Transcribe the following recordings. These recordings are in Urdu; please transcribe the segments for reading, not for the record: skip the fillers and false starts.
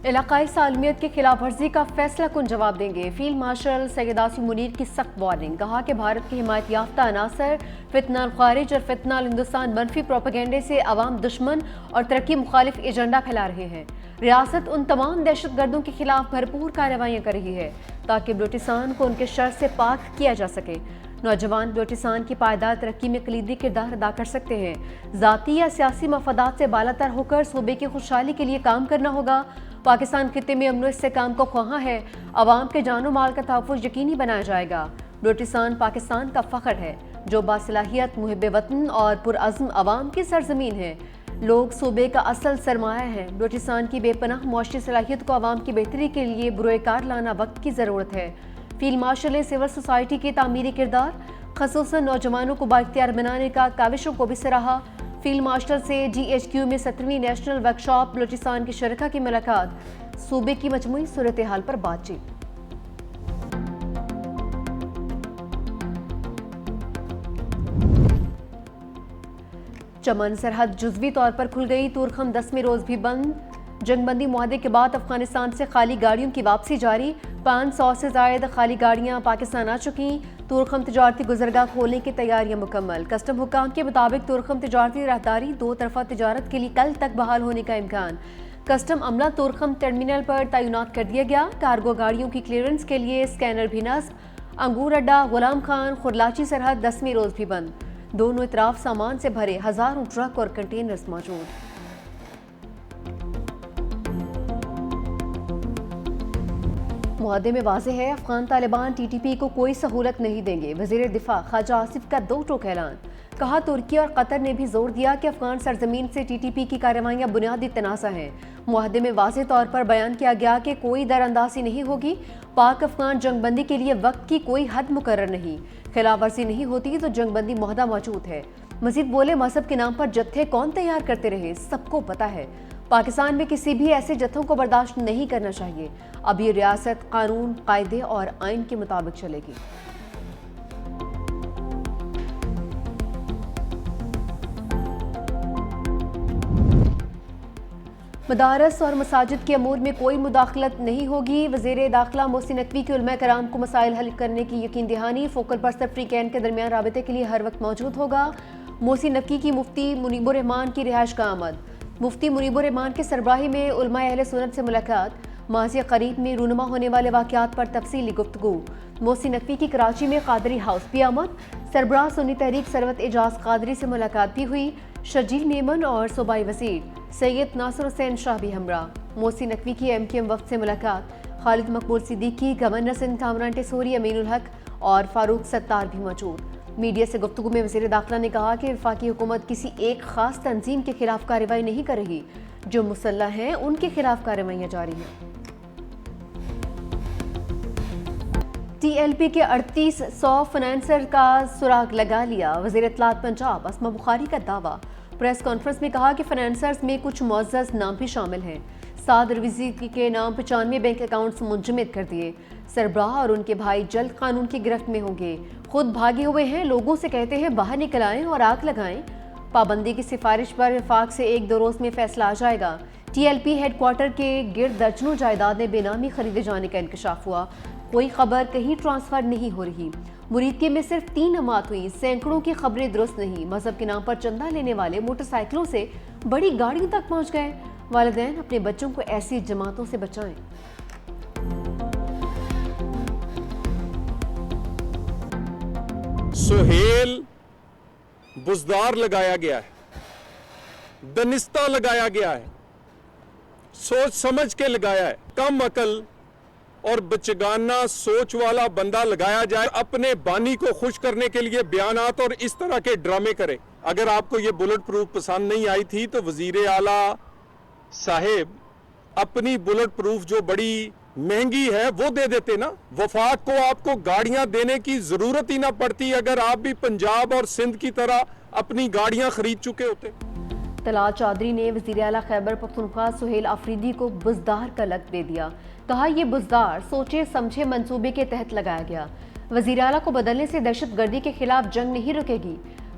علاقائی سالمیت کی خلاف ورزی کا فیصلہ کن جواب دیں گے۔ فیلڈ مارشل سید عاصم منیر کی سخت وارننگ، کہا کہ بھارت کی حمایت یافتہ عناصر فتنہ الخوارج اور فتنہ الہندوستان منفی پروپیگنڈے سے عوام دشمن اور ترقی مخالف ایجنڈا پھیلا رہے ہیں۔ ریاست ان تمام دہشت گردوں کے خلاف بھرپور کارروائیاں کر رہی ہے تاکہ بلوچستان کو ان کے شر سے پاک کیا جا سکے۔ نوجوان بلوچستان کی پائیدار ترقی میں کلیدی کردار ادا کر سکتے ہیں۔ ذاتی یا سیاسی مفادات سے بالاتر ہو کر صوبے کی خوشحالی کے لیے کام کرنا ہوگا۔ پاکستان خطے میں امن و استحکام کو خواہاں ہے، عوام کے جان و مال کا تحفظ یقینی بنایا جائے گا۔ بلوچستان پاکستان کا فخر ہے جو باصلاحیت محب وطن اور پرعزم عوام کی سرزمین ہے۔ لوگ صوبے کا اصل سرمایہ ہیں۔ بلوچستان کی بے پناہ معاشی صلاحیت کو عوام کی بہتری کے لیے بروئے کار لانا وقت کی ضرورت ہے۔ فیلڈ مارشل نے سول سوسائٹی کے تعمیری کردار، خصوصاً نوجوانوں کو بااختیار بنانے کا کاوشوں کو بھی سراہا۔ فیلڈ مارشل سے جی ایچ کیو میں 17ویں نیشنل ورکشاپ بلوچستان کے شرکاء کی ملاقات، صوبے کی مجموعی صورتحال پر بات چیت۔ چمن سرحد جزوی طور پر کھل گئی، تورخم 10ویں روز بھی بند۔ جنگ بندی معاہدے کے بعد افغانستان سے خالی گاڑیوں کی واپسی جاری، 500 سے زائد خالی گاڑیاں پاکستان آ چکیں۔ تورخم تجارتی گزرگاہ کھولنے کی تیاریاں مکمل۔ کسٹم حکام کے مطابق تورخم تجارتی راہداری دو طرفہ تجارت کے لیے کل تک بحال ہونے کا امکان۔ کسٹم عملہ تورخم ٹرمینل پر تعینات کر دیا گیا۔ کارگو گاڑیوں کی کلیئرنس کے لیے اسکینر بھی نصب۔ انگور اڈہ غلام خان خرلاچی سرحد 10ویں روز بھی بند، دونوں اطراف سامان سے بھرے ہزاروں ٹرک اور کنٹینرز موجود۔ معاہدے میں واضح ہے Afghan Taliban T T P کو کوئی سہولت نہیں دیں گے۔ وزیر دفاع خواجہ آصف کا دو ٹوک اعلان، کہا ترکی اور قطر نے بھی زور دیا کہ افغان سرزمین سے ٹی ٹی پی کی کارروائیاں بنیادی تنازع ہیں۔ معاہدے میں واضح طور پر بیان کیا گیا کہ کوئی در اندازی نہیں ہوگی، پاک افغان جنگ بندی کے لیے وقت کی کوئی حد مقرر نہیں، خلاف ورزی نہیں ہوتی تو جنگ بندی معاہدہ موجود ہے۔ مزید بولے مذہب کے نام پر جتھے کون تیار کرتے رہے سب کو پتہ ہے، پاکستان میں کسی بھی ایسے جتھوں کو برداشت نہیں کرنا چاہیے۔ اب یہ ریاست قانون، قاعدے اور آئین کے مطابق چلے گی۔ مدارس اور مساجد کے امور میں کوئی مداخلت نہیں ہوگی۔ وزیر داخلہ محسن نقوی کی علماء کرام کو مسائل حل کرنے کی یقین دہانی، فوکل پرسن فری کین کے درمیان رابطے کے لیے ہر وقت موجود ہوگا۔ محسن نقوی کی مفتی منیب الرحمان کی رہائش کا آمد، مفتی منیب الرحمان کے سربراہی میں علماء اہل سنت سے ملاقات، ماضی قریب میں رونما ہونے والے واقعات پر تفصیلی گفتگو۔ محسن نقوی کی کراچی میں قادری ہاؤس بھی آمد، سربراہ سنی تحریک ثروت اعجاز قادری سے ملاقات بھی ہوئی۔ شرجیل میمن اور صوبائی وزیر سید ناصر حسین شاہ بھی ہمراہ۔ محسن نقوی کی ایم کیو ایم وفد سے ملاقات، خالد مقبول صدیقی، گورنر سندھ کامران ٹیسوری، امین الحق اور فاروق ستار بھی موجود۔ میڈیا سے گفتگو میں وزیر داخلہ نے کہا کہ وفاقی حکومت کسی ایک خاص تنظیم کے خلاف کارروائی نہیں کر رہی، جو مسلح ہیں ان کے خلاف کارروائیاں جاری ہیں۔ ٹی ایل پی کے 3800 فنانسر کا سراغ لگا لیا، وزیر اطلاعات پنجاب اسما بخاری کا دعویٰ۔ پریس کانفرنس میں کہا کہ فنانسرز میں کچھ معزز نام بھی شامل ہیں۔ سعد رویزی کے نام 95 بینک اکاؤنٹس منجمد کر دیے۔ سربراہ اور ان کے بھائی جلد قانون کی گرفت میں ہوں گے۔ خود بھاگے ہوئے ہیں، لوگوں سے کہتے ہیں باہر نکل آئیں اور آگ لگائیں۔ پابندی کی سفارش پر وفاق سے 1-2 روز میں فیصلہ آ جائے گا۔ ٹی ایل پی ہیڈ کوارٹر کے گرد درجنوں جائیدادیں بے نامی خریدے جانے کا انکشاف ہوا۔ کوئی خبر کہیں ٹرانسفر نہیں ہو رہی۔ مریدکے میں صرف 3 نمات ہوئی، سینکڑوں کی خبریں درست نہیں۔ مذہب کے نام پر چندہ لینے والے موٹر سائیکلوں سے بڑی گاڑیوں تک پہنچ گئے۔ والدین اپنے بچوں کو ایسی جماعتوں سے بچائیں۔ سہیل بزدار لگایا گیا ہے، دنستہ لگایا گیا ہے، سوچ سمجھ کے لگایا ہے۔ کم عقل اور بچگانہ سوچ والا بندہ لگایا جائے، اپنے بانی کو خوش کرنے کے لیے بیانات اور اس طرح کے ڈرامے کرے۔ اگر آپ کو یہ بلٹ پروف پسند نہیں آئی تھی تو وزیر اعلیٰ صاحب اپنی بلٹ پروف جو بڑی مہنگی ہے وہ دے دیتے نا، وفاق کو آپ کو گاڑیاں دینے کی ضرورت ہی نہ پڑتی اگر آپ بھی پنجاب اور سندھ کی طرح اپنی گاڑیاں خرید چکے ہوتے۔ طلعت چودھری نے وزیر اعلیٰ خیبر پختونخوا سہیل آفریدی کو بزدار کا لقب دے دیا، کہا یہ بزدار سوچے سمجھے منصوبے کے تحت لگایا گیا۔ وزیر اعلیٰ کو بدلنے سے دہشت گردی کے خلاف جنگ نہیں رکے گی۔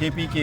KPK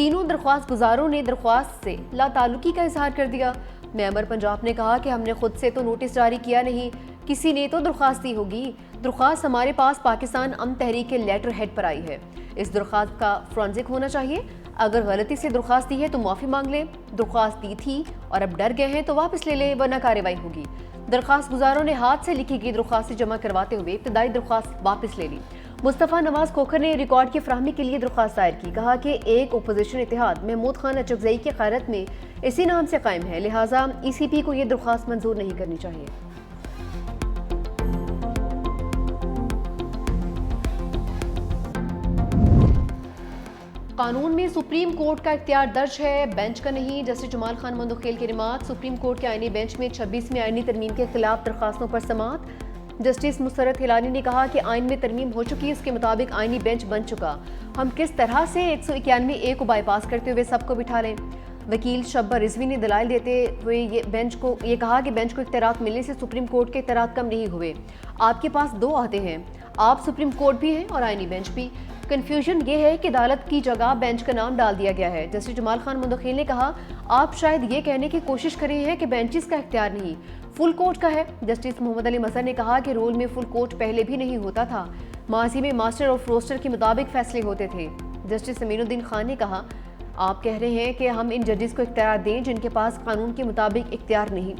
تینوں درخواست گزاروں نے درخواست سے لا تعلقی کا اظہار کر دیا۔ میمبر پنجاب نے کہا کہ ہم نے خود سے تو نوٹس جاری کیا نہیں، کسی نے تو درخواست دی ہوگی۔ درخواست ہمارے پاس پاکستان امن تحریک کے لیٹر ہیڈ پر آئی ہے، اس درخواست کا فرانزک ہونا چاہیے۔ اگر غلطی سے درخواست دی ہے تو معافی مانگ لیں، درخواست دی تھی اور اب ڈر گئے ہیں تو واپس لے لیں ورنہ کارروائی ہوگی۔ درخواست گزاروں نے ہاتھ سے لکھی گئی درخواستیں جمع کرواتے ہوئے ابتدائی درخواست واپس لے لی۔ مصطفیٰ نواز کھوکھر نے ریکارڈ کی فراہمی کے لیے درخواست دائر کی، کہا کہ ایک اپوزیشن اتحاد محمود خان اچکزئی کی قیادت میں اسی نام سے قائم ہے، لہٰذا ای سی پی کو یہ درخواست منظور نہیں کرنی چاہیے۔ قانون میں سپریم کورٹ کا اختیار درج ہے، بینچ کا نہیں۔ جسٹس جمال خان مندوخیل کی نمات۔ سپریم کورٹ کے آئینی بینچ میں 26ویں آئینی ترمیم کے خلاف درخواستوں پر سماعت۔ جسٹس مسرت ہلانی نے کہا کہ آئین میں ترمیم ہو چکی، اس کے مطابق آئینی بینچ بن چکا، ہم کس طرح سے 191A کو بائی پاس کرتے ہوئے سب کو بٹھا لیں۔ وکیل شبہ رضوی نے دلائل دیتے ہوئے یہ کہا کہ بینچ کو اختیارات ملنے سے سپریم کورٹ کے اختیارات کم نہیں ہوئے، آپ کے پاس دو عہدے ہیں، آپ سپریم کورٹ بھی ہیں اور آئینی بینچ بھی۔ کنفیوژن یہ ہے کہ عدالت کی جگہ بینچ کا نام ڈال دیا گیا ہے۔ جسٹس جمال خان مندوخیل نے کہا آپ شاید یہ کہنے کی کوشش کر رہے ہیں کہ بینچز کا اختیار نہیں، فل کورٹ کا ہے۔ جسٹس محمد علی مظہر نے کہا کہ رول میں فل کورٹ پہلے بھی نہیں ہوتا تھا، ماضی میں ماسٹر اور فروسٹر کے مطابق فیصلے ہوتے تھے۔ جسٹس امین الدین خان نے کہا آپ کہہ رہے ہیں کہ ہم ان ججز کو اختیار دیں جن کے پاس قانون کے مطابق اختیار نہیں۔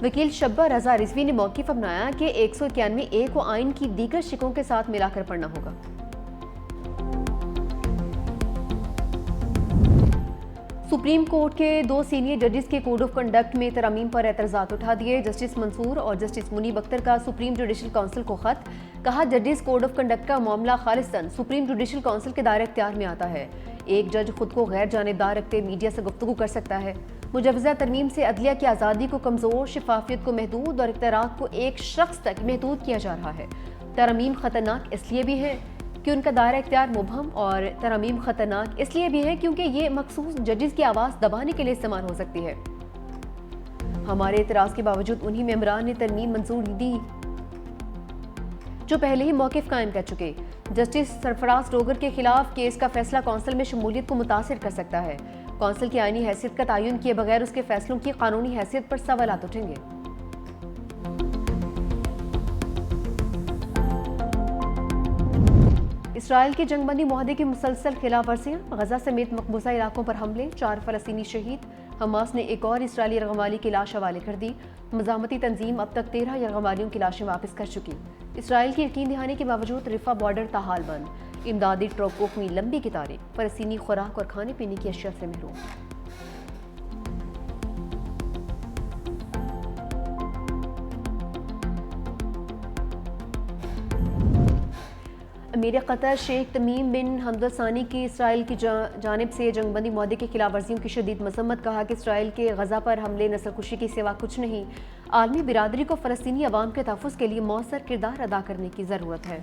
وکیل شبہ رضا رضوی نے موقف اپنایا کہ 191A کو آئین کی دیگر شقوں کے ساتھ ملا کر پڑھنا ہوگا۔ سپریم کورٹ کے 2 سینئر ججز کے کوڈ آف کنڈکٹ میں ترامیم پر اعتراضات اٹھا دیے۔ جسٹس منصور اور جسٹس منیب اختر کا سپریم جوڈیشل کونسل کو خط، کہا ججز کوڈ آف کنڈکٹ کا معاملہ خالصتاً سپریم جوڈیشل کونسل کے دائرہ اختیار میں آتا ہے، ایک جج خود کو غیر جانبدار رکھتے میڈیا سے گفتگو کر سکتا ہے۔ مجوزہ ترمیم سے عدلیہ کی آزادی کو کمزور، شفافیت کو محدود اور اختیارات کو ایک شخص تک محدود کیا جا رہا ہے۔ ترامیم خطرناک اس لیے بھی ہے کہ ان کا دائرہ اختیار مبہم، اور ترامیم خطرناک اس لیے بھی ہے کیونکہ یہ مخصوص ججز کی آواز دبانے کے لیے استعمال ہو سکتی ہے۔ ہمارے اعتراض کے باوجود انہی ممبران نے ترمیم منظور دی جو پہلے ہی موقف قائم کر چکے۔ جسٹس سرفراز ڈوگر کے خلاف کیس کا فیصلہ کونسل میں شمولیت کو متاثر کر سکتا ہے، کونسل کی آئینی حیثیت کا تعین کیے بغیر اس کے فیصلوں کی قانونی حیثیت پر سوالات اٹھیں گے۔ اسرائیل کے جنگ بندی معاہدے کی مسلسل خلاف ورزیاں، غزہ سمیت مقبوضہ علاقوں پر حملے، 4 فلسطینی شہید، حماس نے ایک اور اسرائیلی یرغمالی کی لاش حوالے کر دی، مزاحمتی تنظیم اب تک 13 یرغمالیوں کی لاشیں واپس کر چکی۔ اسرائیل کی یقین دہانی کے باوجود رفح بارڈر تاحال بند، امدادی ٹرکوں میں لمبی قطاریں، فلسطینی خوراک اور کھانے پینے کی اشیاء سے محروم۔ امیر قطر شیخ تمیم بن حمد الثانی کی اسرائیل کی جانب سے جنگ بندی معاہدے کی خلاف ورزیوں کی شدید مذمت، کہا کہ اسرائیل کے غزہ پر حملے نسل کشی کے سوا کچھ نہیں، عالمی برادری کو فلسطینی عوام کے تحفظ کے لیے مؤثر کردار ادا کرنے کی ضرورت ہے۔